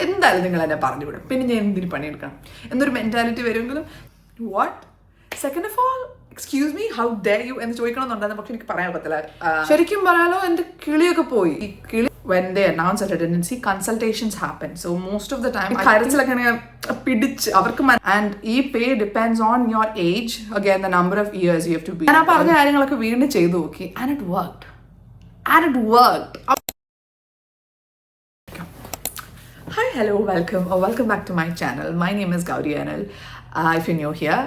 എന്തായാലും നിങ്ങൾ എന്നെ പറഞ്ഞു വിടും, പിന്നെ ഞാൻ എന്തിനു പണിയെടുക്കണം എന്നൊരു മെൻറ്റാലിറ്റി വരുമെങ്കിലും what second of all excuse me how dare you എന്ന് ചോദിക്കണമെന്നുണ്ടായിരുന്നു. പക്ഷെ എനിക്ക് പറയാൻ പറ്റില്ല. ശരിക്കും പറയാലോ എൻ്റെ കിളിയൊക്കെ പോയി. ഈ കിളി when they announce a redundancy, consultations happen. So most of the time കാര്യത്തിലൊക്കെ പിടിച്ച് അവർക്ക് and ഈ pay depends on your age, again the number of years you have to be. ഞാൻ ആ പറഞ്ഞ കാര്യങ്ങളൊക്കെ വീണ്ടും ചെയ്തു നോക്കി and it worked. Hi, hello, welcome back to my channel. My name is Gauri Anil. If you're new here,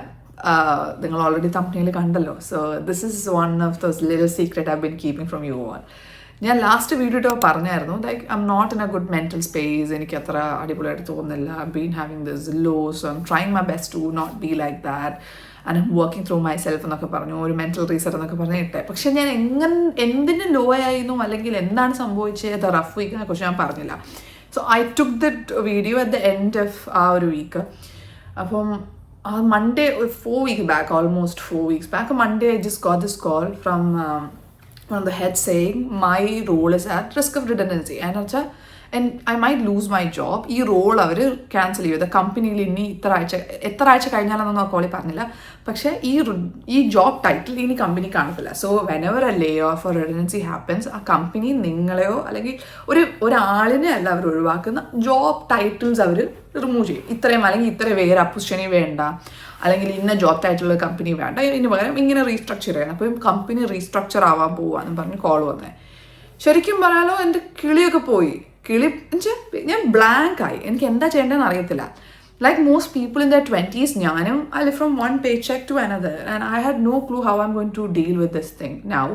നിങ്ങൾ already thumbnail കണ്ടല്ലോ. So this is one of those little secret I been keeping from you all. ഞാൻ last video പറഞ്ഞായിരുന്നു like I'm not in a good mental space, എനിക്ക് അത്ര അടിപൊളിയായിട്ട് തോന്നുന്നില്ല. I been having this low, so I'm trying my best to not be like that and I'm working through myself എന്നൊക്കെ പറഞ്ഞു, ഒരു mental reset എന്നൊക്കെ പറഞ്ഞിട്ടെ. പക്ഷെ ഞാൻ എന്തിന് ലോ ആയിരുന്നു അല്ലെങ്കിൽ എന്താണ് സംഭവിച്ചത് റഫ് വീക്കിനെ കുറിച്ച് ഞാൻ പറഞ്ഞില്ല. So I took that video at the end of ആ ഒരു വീക്ക്. അപ്പം Monday, 4 weeks back, almost 4 weeks back, Monday I just got this call from one of the heads saying my role is at risk of redundancy and I might lose my job. ഈ role അവർ cancel ചെയ്തു. കമ്പനിയിൽ ഇനി എത്ര ആഴ്ച കഴിഞ്ഞാലെന്നൊന്നും ആ കോളി പറഞ്ഞില്ല. പക്ഷേ ഈ ജോബ് ടൈറ്റിൽ ഇനി കമ്പനി കാണത്തില്ല. So whenever A Leh of or redundancy happens, ആ കമ്പനി നിങ്ങളെയോ അല്ലെങ്കിൽ ഒരാളിനെ അല്ല അവർ ഒഴിവാക്കുന്ന, ജോബ് ടൈറ്റിൽസ് അവർ റിമൂവ് ചെയ്യും. ഇത്രയും അല്ലെങ്കിൽ ഇത്രയും വേറെ പൊസിഷനി വേണ്ട, അല്ലെങ്കിൽ ഇന്ന ജോബ് ടൈറ്റിലുള്ള കമ്പനി വേണ്ട, ഇതിന് പകരം ഇങ്ങനെ റീസ്ട്രക്ചർ ചെയ്യണം. അപ്പം കമ്പനി റീസ്ട്രക്ചർ ആവാൻ പോവാന്ന് പറഞ്ഞ് കോൾ വന്നേ. ശരിക്കും പറയാലോ എൻ്റെ കിളിയൊക്കെ പോയി. ഞാൻ ബ്ലാങ്ക് ആയി. എനിക്ക് എന്താ ചെയ്യേണ്ടതെന്ന് അറിയത്തില്ല. Like most people in the 20s, ഞാനും I live from one paycheck to another and I had no clue how I'm going to deal with this thing now.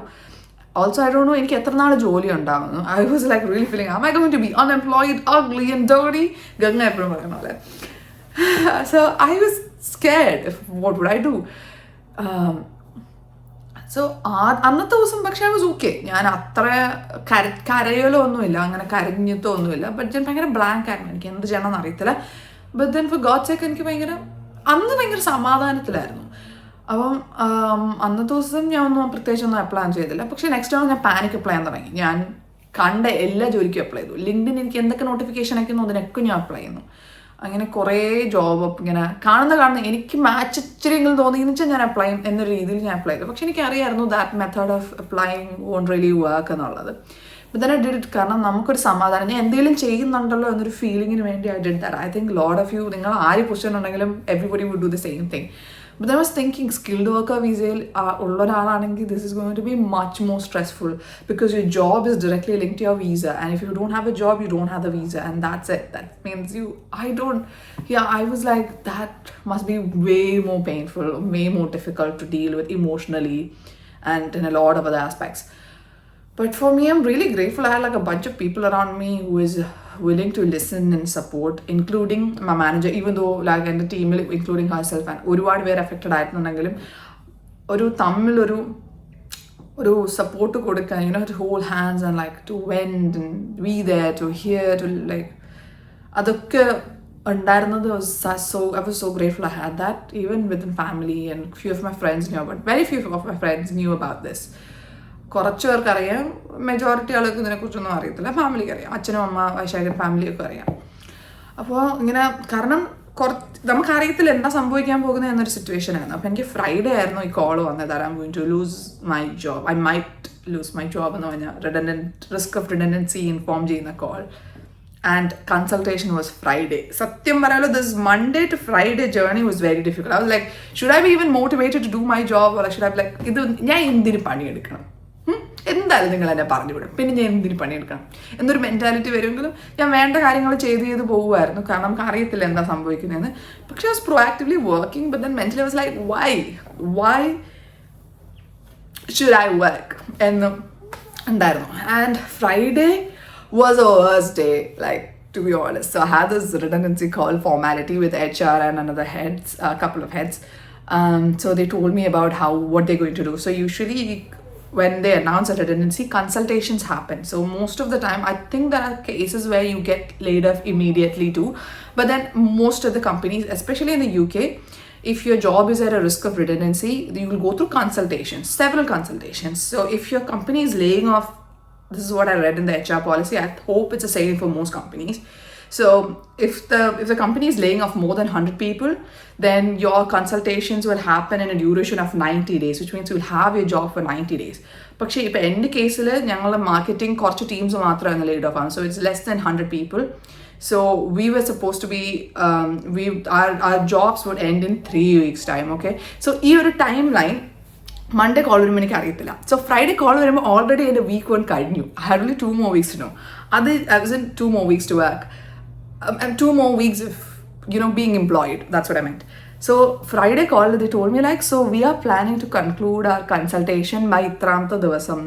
Also I don't know എനിക്ക് എത്ര നാൾ ജോലി ഉണ്ടാവുന്നു. ഐ was ലൈക്ക് റിയലി ഫീലിംഗ് am I going to be unemployed, ugly and dirty? Ganga എപ്പോഴും പറയുന്ന പോലെ. So I was scared. What would I do? So അന്നത്തെ ദിവസം പക്ഷേ ഐ വാസ് ഓക്കെ. ഞാൻ അത്ര കരയലോ ഒന്നുമില്ല, അങ്ങനെ കരഞ്ഞിട്ടോ ഒന്നുമില്ല. ബട്ട് ഞാൻ ഭയങ്കര ബ്ലാങ്ക് ആയിരുന്നു. എനിക്ക് എന്ത് ചെയ്യണമെന്ന് അറിയത്തില്ല. But then for God sake എനിക്ക് അന്ന് ഭയങ്കര സമാധാനത്തിലായിരുന്നു. അപ്പം അന്നത്തെ ദിവസം ഞാൻ പ്രത്യേകിച്ചൊന്നും അപ്ലൈ ചെയ്തില്ല. പക്ഷേ നെക്സ്റ്റ് ടൈം ഞാൻ പാനിക് അപ്ലൈ ചെയ്യാൻ തുടങ്ങി. ഞാൻ കണ്ട എല്ലാ ജോലിക്കും അപ്ലൈ ചെയ്തു. ലിങ്ക്ഡിൻ എനിക്ക് എന്തൊക്കെ നോട്ടിഫിക്കേഷൻ അയക്കുന്നു അതിനൊക്കെ ഞാൻ അപ്ലൈ ചെയ്യുന്നു. അങ്ങനെ കുറേ ജോബ് ഇങ്ങനെ കാണുന്ന എനിക്ക് മാച്ച് ഇച്ചിരിയെങ്കിലും തോന്നിയെന്ന് വെച്ചാൽ ഞാൻ അപ്ലൈ ചെയ്യും എന്നൊരു രീതിയിൽ ഞാൻ അപ്ലൈ ചെയ്തു. പക്ഷെ എനിക്കറിയായിരുന്നു that method of applying won't really work എന്നുള്ളത്. But then I did it. കാരണം നമുക്കൊരു സമാധാനം, ഞാൻ എന്തെങ്കിലും ചെയ്യുന്നുണ്ടല്ലോ എന്നൊരു ഫീലിങ്ങിന് വേണ്ടി I did that. I think lot of you, നിങ്ങൾ ആര് പൊസിഷൻ ഉണ്ടെങ്കിലും everybody would do the same thing. But I was thinking, skilled worker visa ഉള്ള ഒരാളാണെങ്കിൽ this is going to be much more stressful because your job is directly linked to your visa, and if you don't have a job, you don't have the visa, and that's it. That means I was like, that must be way more painful, way more difficult to deal with emotionally and in a lot of other aspects. But for me, I'm really grateful. I had like a bunch of people around me who is willing to listen and support, including my manager, even though like in the team, including herself, and ഒരുപാട് പേര് affected ആയിട്ടുണ്ടെങ്കിലും ഒരു support കൊടുക്കാൻ, to hold hands and like to vent and be there to hear, to like അതൊക്കെ ഉണ്ടായിരുന്നത്. I was so grateful I had that, even within family, and few of my friends knew, but very few of my friends knew about this. കുറച്ച് പേർക്ക് അറിയാം, majority ആൾക്ക് ഇതിനെക്കുറിച്ചൊന്നും അറിയത്തില്ല. ഫാമിലിക്ക് അറിയാം, അച്ഛനും അമ്മ വൈശാഖൻ ഫാമിലിയൊക്കെ അറിയാം. അപ്പോൾ ഇങ്ങനെ കാരണം നമുക്കറിയത്തില്ല എന്താ സംഭവിക്കാൻ പോകുന്നത് എന്നൊരു സിറ്റുവേഷൻ ആയിരുന്നു. അപ്പോൾ എനിക്ക് ഫ്രൈഡേ ആയിരുന്നു ഈ കോൾ വന്നത്. I am going to lose my job, I might lose my job എന്ന് പറഞ്ഞാൽ റിസ്ക് ഓഫ് റിഡൻഡൻസി ഇൻഫോം ചെയ്യുന്ന call. And consultation was Friday. സത്യം പറയാലോ, this Monday to Friday journey was very difficult. I was like, should I be even motivated to do my job, or should I be like, ഇത് ഞാൻ എന്തിന് പണിയെടുക്കണം, എന്തായാലും നിങ്ങൾ എന്നെ പറഞ്ഞു വിടും, പിന്നെ ഞാൻ എന്തിന് പണിയെടുക്കണം എന്നൊരു മെൻറ്റാലിറ്റി വരുമെങ്കിലും ഞാൻ വേണ്ട കാര്യങ്ങൾ ചെയ്ത് പോകുമായിരുന്നു. കാരണം നമുക്ക് അറിയത്തില്ല എന്താ സംഭവിക്കുന്നതെന്ന്. പക്ഷെ I was proactively working. But then mentally was like, why should I work എന്ന് ഉണ്ടായിരുന്നു. And Friday was a worst day, like to be honest. So I had this redundancy call formality with HR and another couple of heads. So they told me about what they're going to do. So usually when they announce a redundancy, consultations happen. So most of the time, I think there are cases where you get laid off immediately too. But then most of the companies, especially in the UK, if your job is at a risk of redundancy, you will go through consultations, several consultations. So if your company is laying off, this is what I read in the HR policy, I hope it's the same for most companies. So if the company is laying off more than 100 people, then your consultations will happen in a duration of 90 days, which means you will have your job for 90 days. പക്ഷേ ഇപ്പോൾ എൻ്റെ കേസിൽ ഞങ്ങൾ marketing കുറച്ച് teams മാത്രമാണ് laid of ആണ്. So it's less than 100 people. So we were supposed to be our jobs would end in 3 weeks time. Okay, so ഈ ഒരു ടൈം ലൈൻ മൺഡേ കോൾ വരുമ്പോൾ എനിക്ക് അറിയത്തില്ല. സോ ഫ്രൈഡേ കോൾ വരുമ്പോൾ already എൻ്റെ week 1 കഴിഞ്ഞു. I had only 2 more weeks to know. I was in 2 more weeks to work, and 2 more weeks of being employed. That's what I meant. So Friday call they told me like, so we are planning to conclude our consultation by ഇത്രാമത്തെ ദിവസം.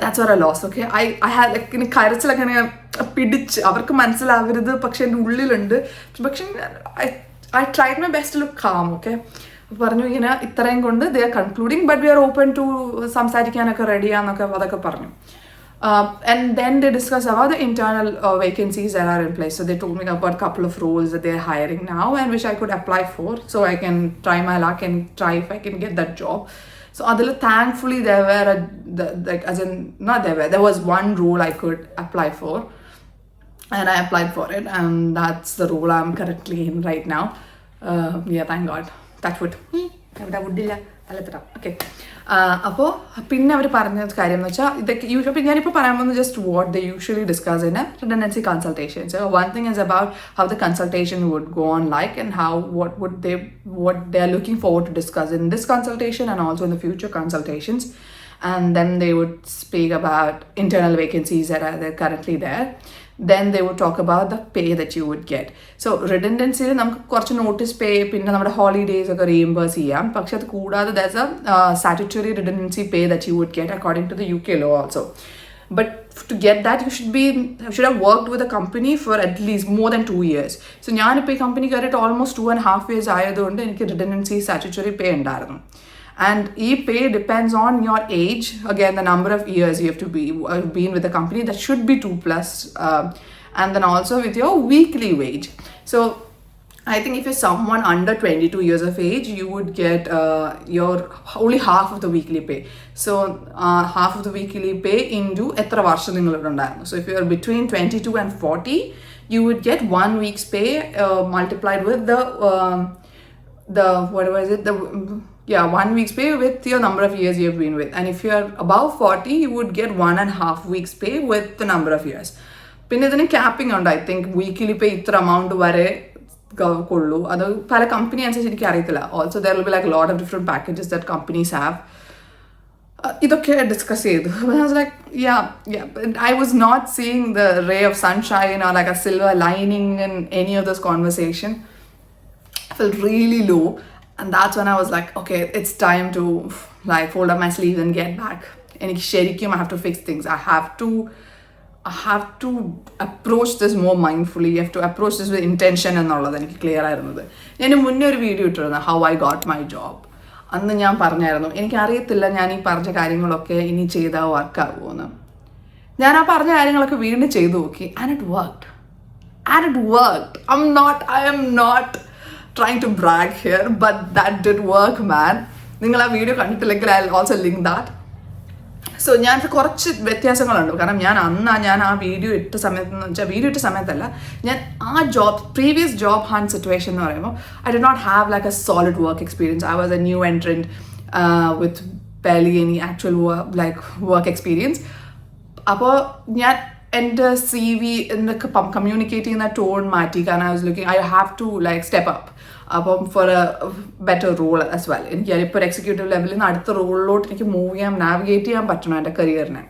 That's what I lost. Okay, I had like കരച്ചിലൊക്കെ അങ്ങനെ പിടിച്ച് അവർക്ക് മനസ്സിലാവരുത്, പക്ഷെ എൻ്റെ ഉള്ളിലുണ്ട്. പക്ഷെ I tried my best to look calm. Okay, പറഞ്ഞു ഇങ്ങനെ ഇത്രയും കൊണ്ട് they are concluding, but we are open to സംസാരിക്കാനൊക്കെ റെഡിയാന്നൊക്കെ അതൊക്കെ പറഞ്ഞു. And then they discussed about the internal vacancies that are in place. So they told me about a couple of roles that they're hiring now and which I could apply for, so I can try my luck and try if I can get that job. So thankfully there was one role I could apply for, and I applied for it, and that's the role I'm currently in right now. Yeah, thank God. That would okay. അപ്പോൾ പിന്നെ അവർ പറഞ്ഞ കാര്യം എന്ന് വെച്ചാൽ ഇതൊക്കെ usually ഞാനിപ്പോൾ പറയാൻ പോകുന്നത് just what they usually discuss in A redundancy consultation. So one thing is about how the consultation would go on like, and what they are looking forward to discuss in this consultation and also in the future consultations. And then they would speak about internal vacancies that are currently there. Then they would talk about the pay that you would get. So redundancy നമുക്ക് കുറച്ച് notice പേ, പിന്നെ നമ്മുടെ holidays ഒക്കെ reimburse ചെയ്യാം. പക്ഷെ അത് കൂടാതെ there's a statutory redundancy pay that you would get according to the UK law also. But to get that you should have worked with a company for at least more than 2 years. So ഞാനിപ്പോൾ ഈ company കയറിയിട്ട് almost 2.5 years ആയതുകൊണ്ട് എനിക്ക് redundancy statutory pay ഉണ്ടായിരുന്നു. And pay depends on your age. Again, the number of years you have to been with the company. That should be 2+. And then also with your weekly wage. So I think if you're someone under 22 years of age, you would get your only half of the weekly pay. So half of the weekly pay into etra varsham ningalode undairunnu. So if you are between 22 and 40, you would get 1 week's pay multiplied with the 1 week's pay with your number of years you have been with. And if you are above 40, you would get 1.5 weeks pay with the number of years. പിന്നെ ഇതിന് capping ഉണ്ട്. I think weekly പേ ഇത്ര amount വരെ കൊള്ളൂ. അത് പല company അനുസരിച്ച് എനിക്ക് അറിയത്തില്ല. Also there will be like lot of different packages that companies have. ഇതൊക്കെ ഡിസ്കസ് ചെയ്തു. I was like, I was not seeing the ray of sunshine or like a silver lining in any of this conversation. I felt really low. And that's when I was like, okay, it's time to like fold up my sleeves and get back. And I have to fix things. I have to approach this more mindfully. You have to approach this with intention and all of that. Clear ആയിരുന്നത്. ഞാൻ മുന്നേ ഒരു video ഇട്ടിരുന്നു how I got my job. അന്ന് ഞാൻ പറഞ്ഞായിരുന്നു എനിക്കറിയത്തില്ല ഞാൻ ഈ പറഞ്ഞ കാര്യങ്ങളൊക്കെ ഇനി ചെയ്താൽ വർക്കാകുമെന്ന്. ഞാൻ ആ പറഞ്ഞ കാര്യങ്ങളൊക്കെ വീണ്ടും ചെയ്തു നോക്കി, and it worked. I am not trying to brag here, but that did work, man. നിങ്ങൾ ആ വീഡിയോ കണ്ടിട്ടില്ലെങ്കിൽ I'll also link that. So ഞാൻ കുറച്ച് വ്യത്യാസങ്ങളുണ്ട്. കാരണം ഞാൻ ആ വീഡിയോ ഇട്ട സമയത്തല്ല, ഞാൻ ആ പ്രീവിയസ് ജോബ് ഹണ്ട് സിറ്റുവേഷൻ എന്ന് പറയുമ്പോൾ I did not have like a solid work experience. I was a new entrant with barely any actual work experience. അപ്പോൾ ഞാൻ എൻ്റെ CV എന്നൊക്കെ കമ്മ്യൂണിക്കേറ്റ് ചെയ്യുന്ന ടോൺ മാറ്റി. കാരണം I have to like step up അപ്പം for a better role as well. എനിക്ക് ഇപ്പോൾ എക്സിക്യൂട്ടീവ് ലെവലിൽ നിന്ന് അടുത്ത റോളിലോട്ട് എനിക്ക് മൂവ് ചെയ്യാൻ നാവിഗേറ്റ് ചെയ്യാൻ പറ്റണം എൻ്റെ കരിയറിനെ.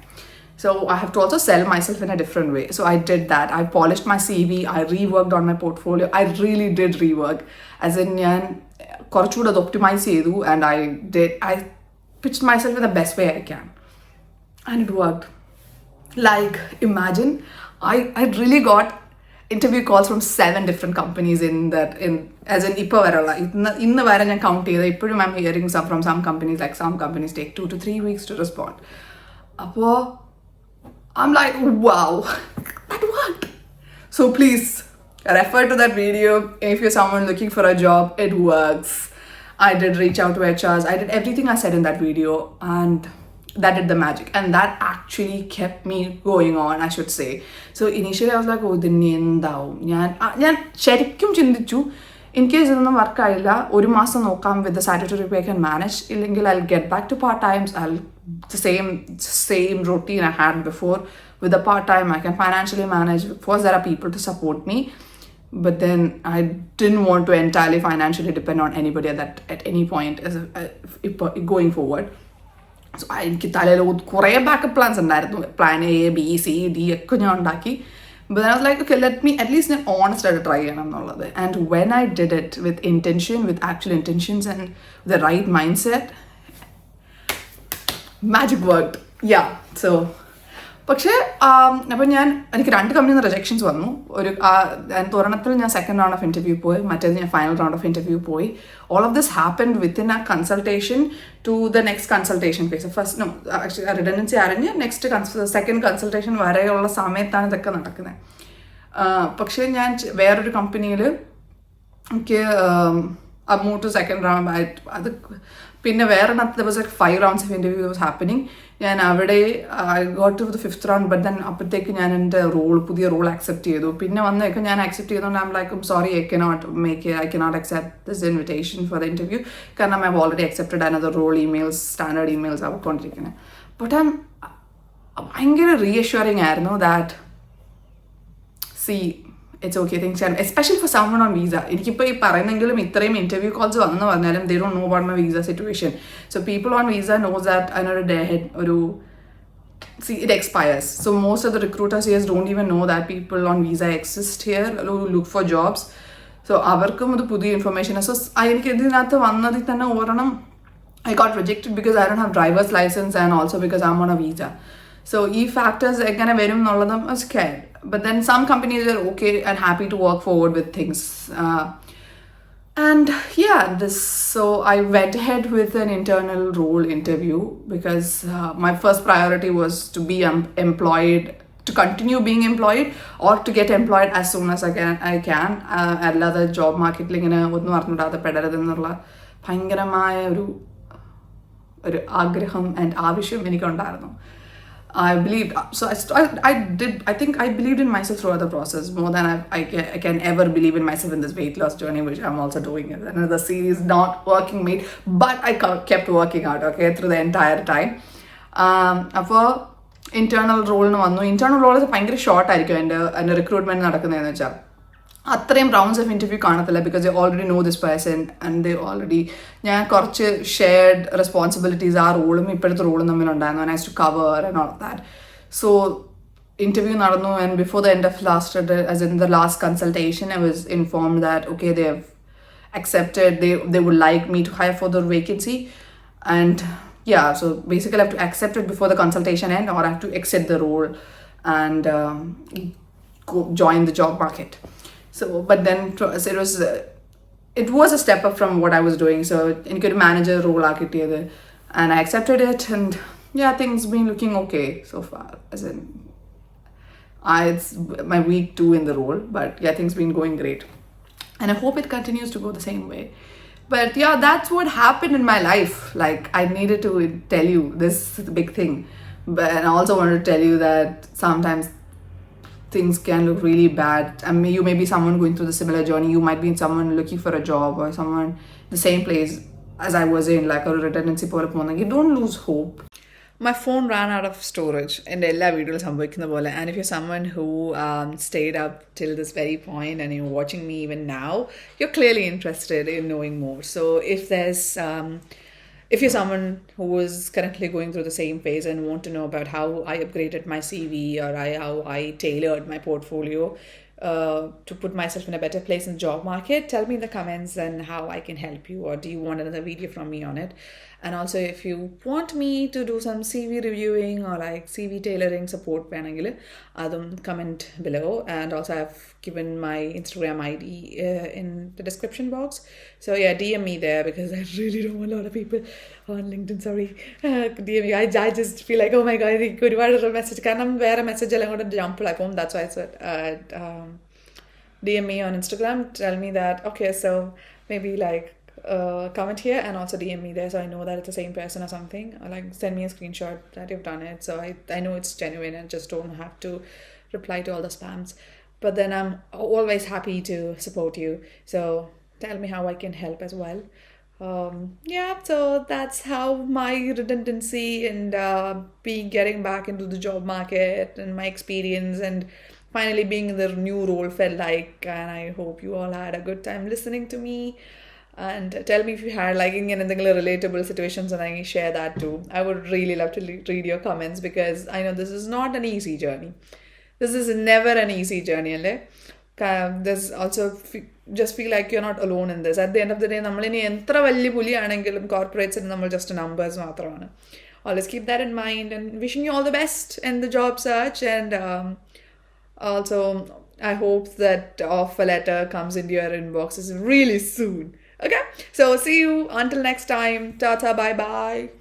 So I have to also sell myself in a different way. So I did that. I polished my CV. I reworked on my portfolio. I really did rework. As in ഞാൻ കുറച്ചുകൂടെ അത് optimise ചെയ്തു. And I pitched myself in the best way I can. And it worked. Like imagine I really got interview calls from 7 different companies as in ഇപ്പോൾ വരെയുള്ള ഇന്ന് വരെ ഞാൻ count ചെയ്ത് ഇപ്പോഴും I'm hearing from some companies, like some companies take 2 to 3 weeks to respond. അപ്പോൾ I'm like, wow, that worked. So please refer to that video if you're someone looking for a job. It works. I did reach out to HRs. I did everything I said in that video, and that did the magic, and that actually kept me going on, I should say. So initially I was like, oh, ഇതിന് എന്താവും, ഞാൻ ശരിക്കും ചിന്തിച്ചു, in case ഇതൊന്നും വർക്കായില്ല, ഒരു മാസം നോക്കാം, with the salary pay I can manage, ഇല്ലെങ്കിൽ I get back to part times, the same routine I had before with the part time. I can financially manage. Of course, there are people to support me, but then I didn't want to entirely financially depend on anybody at any point going forward. So എനിക്ക് തലയിൽ കുറേ backup plans ഉണ്ടായിരുന്നു, plan A B C D ഒക്കെ ഞാൻ ഉണ്ടാക്കി. But then I was like, okay, let me at least honest ആയിട്ട് try ചെയ്യണം എന്നുള്ളത്. And when I did it with intention, with actual intentions and the right mindset, magic worked. Yeah. So പക്ഷേ അപ്പോൾ എനിക്ക് 2 കമ്പനിയിൽ നിന്ന് റിജക്ഷൻസ് വന്നു. ഒരെണ്ണത്തിൽ ഞാൻ സെക്കൻഡ് റൗണ്ട് ഓഫ് ഇൻ്റർവ്യൂ പോയി, മറ്റേത് ഞാൻ ഫൈനൽ റൗണ്ട് ഓഫ് ഇൻ്റർവ്യൂ പോയി. All of this happened within a consultation to the next consultation phase. First actually redundancy അറിഞ്ഞ് നെക്സ്റ്റ് സെക്കൻഡ് കൺസൾട്ടേഷൻ വരെയുള്ള സമയത്താണ് ഇതൊക്കെ നടക്കുന്നത്. പക്ഷേ ഞാൻ വേറൊരു കമ്പനിയിൽ എനിക്ക് മൂവ് ടു സെക്കൻഡ് റൗണ്ട് ആയിട്ട്, അത് പിന്നെ വേറെ was like 5 rounds of interview was happening. ഞാൻ അവിടെ I got to the 5th round, but then അപ്പോഴത്തേക്ക് ഞാൻ എൻ്റെ പുതിയ റോൾ അക്സെപ്റ്റ് ചെയ്തു. പിന്നെ വന്നൊക്കെ ഞാൻ അക്സെപ്റ്റ് ചെയ്തുകൊണ്ട് I'm like sorry, I cannot accept this invitation for the interview, കാരണം I already accepted another role, standard emails ആയിക്കൊണ്ടിരിക്കുന്നത്. ബട്ട് ഭയങ്കര റീഅഷ്വറിങ് ആയിരുന്നു that it's okay, things can, especially for someone on visa. എനിക്കിപ്പോൾ ഈ പറയുന്നെങ്കിലും ഇത്രയും interview calls വന്നു പറഞ്ഞാലും they don't know about my visa situation. So people on visa knows that another day it expires. So most of the recruiters here don't even know that people on visa exist here who look for jobs. So അവർക്കും ഇത് പുതിയ information. So എനിക്ക് ഇതിനകത്ത് വന്നതിൽ തന്നെ ഒരെണ്ണം I got rejected because I don't have driver's license and also because I'm on a visa. So ഈ factors എങ്ങനെ വരും എന്നുള്ളതും I was scared. But then some companies are okay and happy to work forward with things. And yeah, so I went ahead with an internal role interview because my first priority was to be employed, to continue being employed or to get employed as soon as I can. അല്ലാതെ job മാർക്കറ്റിൽ ഇങ്ങനെ ഒന്നും അറിഞ്ഞിടാതെ പെടരുതെന്നുള്ള ഭയങ്കരമായ ഒരു ആഗ്രഹം and ആവശ്യം എനിക്കുണ്ടായിരുന്നു. I believed, so I think I believed in myself throughout the process more than I can ever believe in myself in this weight loss journey, which I'm also doing. Another series not working made, but I kept working out, okay, through the entire time. അപ്പോൾ internal റോളിന് വന്നു. Internal role ഭയങ്കര short ആയിരിക്കും എൻ്റെ recruitment നടക്കുന്നതെന്ന് വെച്ചാൽ. അത്രയും rounds of interview കാണത്തില്ല, because they already know this person and they already, ഞാൻ കുറച്ച് ഷെയർഡ് റെസ്പോൺസിബിലിറ്റീസ് ആ റോളും ഇപ്പോഴത്തെ റോളും തമ്മിലുണ്ടായിരുന്നു. And I to cover and all that. So interview നടന്നു, and before the end of the last consultation, I was informed that okay, they have accepted, they would like me to hire for the vacancy. And yeah, so basically I have to accept it before the consultation end, or I have to exit the role and join the job market. So but then it was a step up from what I was doing. So എനിക്കൊരു manager role ആക്കിയിട്ടത്, and I accepted it, and yeah, things been looking okay so far. As in, it's my week 2 in the role, but yeah, things been going great, and I hope it continues to go the same way. But yeah, that's what happened in my life. Like, I needed to tell you this big thing, but and I also wanted to tell you that sometimes things can look really bad. I mean, you may be someone going through the similar journey. You might be someone looking for a job, or someone the same place as I was in, like a redundancy pole. You don't lose hope. My phone ran out of storage in എല്ലാ വീഡിയോയിലും സംഭവിക്കുന്ന പോലെ. And if you're someone who stayed up till this very point and you're watching me even now, you're clearly interested in knowing more. So if you're someone who is currently going through the same phase and want to know about how I upgraded my CV, or how I tailored my portfolio to put myself in a better place in the job market, tell me in the comments and how I can help you, or do you want another video from me on it? And also, if you want me to do some CV reviewing or like CV tailoring support, comment below. And also, I've given my Instagram ID in the description box. So yeah, DM me there, because I really don't want a lot of people on LinkedIn. Sorry, DM me. I just feel like, oh my god, I could write a message. Can I wear a message? I'm going to jump like home. That's why I said DM me on Instagram. Tell me that, okay, so maybe like comment here and also DM me there so I know that it's the same person or something. Or like send me a screenshot that you've done it so I know it's genuine and just don't have to reply to all the spams. But then I'm always happy to support you. So tell me how I can help as well. Yeah, so that's how my redundancy and being getting back into the job market and my experience and finally being in the new role felt like. And I hope you all had a good time listening to me. And tell me if you had like anything relatable situations and I share that too. I would really love to read your comments because I know this is not an easy journey. This is never an easy journey, അല്ലേ? There's also just feel like you're not alone in this. At the end of the day, നമ്മളിനി എത്ര വലിയ പുലിയാണെങ്കിലും കോർപ്പറേറ്റ്സിന് നമ്മൾ just numbers മാത്രമാണ്. Always keep that in mind and wishing you all the best in the job search and also I hope that offer letter comes into your inboxes really soon. Okay, so see you until next time. Ta-ta, bye-bye.